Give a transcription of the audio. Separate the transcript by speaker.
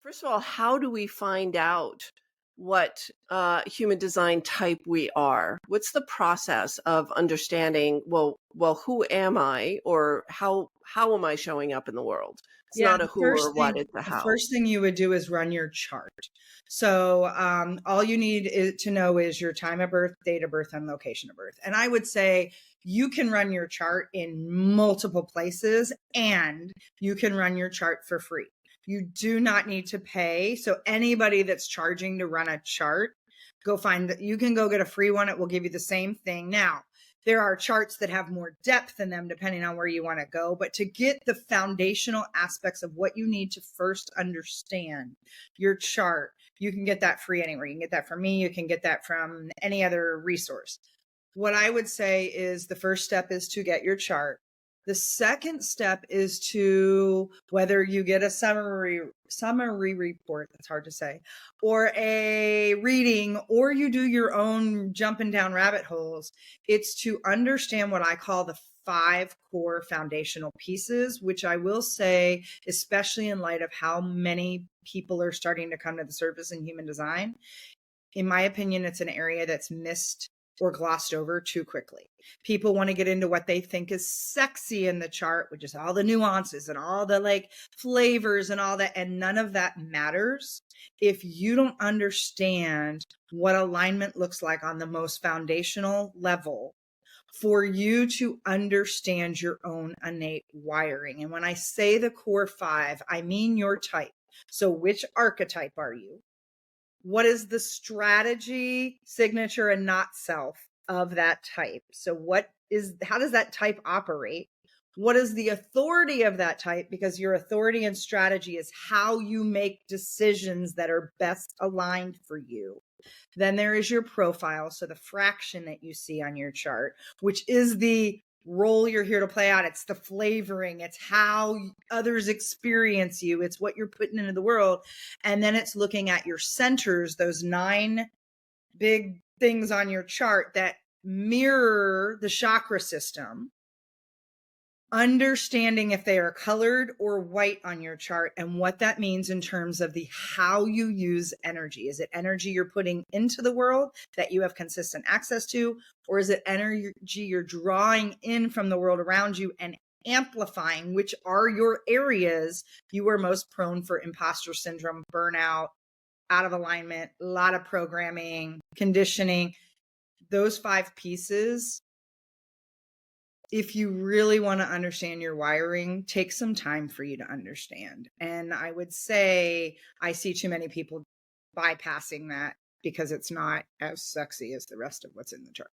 Speaker 1: First of all, how do we find out what human design type we are? What's the process of understanding? Well, who am I, or how am I showing up in the world? It's
Speaker 2: Yeah,
Speaker 1: not a who or what; it's a
Speaker 2: the
Speaker 1: how.
Speaker 2: first thing you would do is run your chart. So all you need to know is your time of birth, date of birth, and location of birth. And I would say you can run your chart in multiple places, and you can run your chart for free. You do not need to pay. So anybody that's charging to run a chart, go find that you can go get a free one. It will give you the same thing. Now, there are charts that have more depth in them depending on where you want to go. But to get the foundational aspects of what you need to first understand your chart, you can get that free anywhere. You can get that from me. You can get that from any other resource. What I would say is the first step is to get your chart. The second step is to, whether you get a summary report, that's hard to say, or a reading, or you do your own jumping down rabbit holes, it's to understand what I call the 5 core foundational pieces, which I will say, especially in light of how many people are starting to come to the surface in human design, in my opinion, it's an area that's missed or glossed over too quickly. People want to get into what they think is sexy in the chart, which is all the nuances and all the like flavors and all that. And none of that matters if you don't understand what alignment looks like on the most foundational level for you to understand your own innate wiring. And when I say the core 5, I mean your type. So which archetype are you? What is the strategy, signature, and not self of that type? So how does that type operate? What is the authority of that type? Because your authority and strategy is how you make decisions that are best aligned for you. Then there is your profile. So the fraction that you see on your chart, which is the role you're here to play out. It's the flavoring. It's how others experience you. It's what you're putting into the world. And then it's looking at your centers, those 9 big things on your chart that mirror the chakra system, understanding if they are colored or white on your chart and what that means in terms of the how you use energy. Is it energy you're putting into the world that you have consistent access to, or is it energy you're drawing in from the world around you and amplifying, which are your areas you are most prone for imposter syndrome, burnout, out of alignment, a lot of programming, conditioning, those 5 pieces. If you really want to understand your wiring, take some time for you to understand. And I would say I see too many people bypassing that because it's not as sexy as the rest of what's in the chart.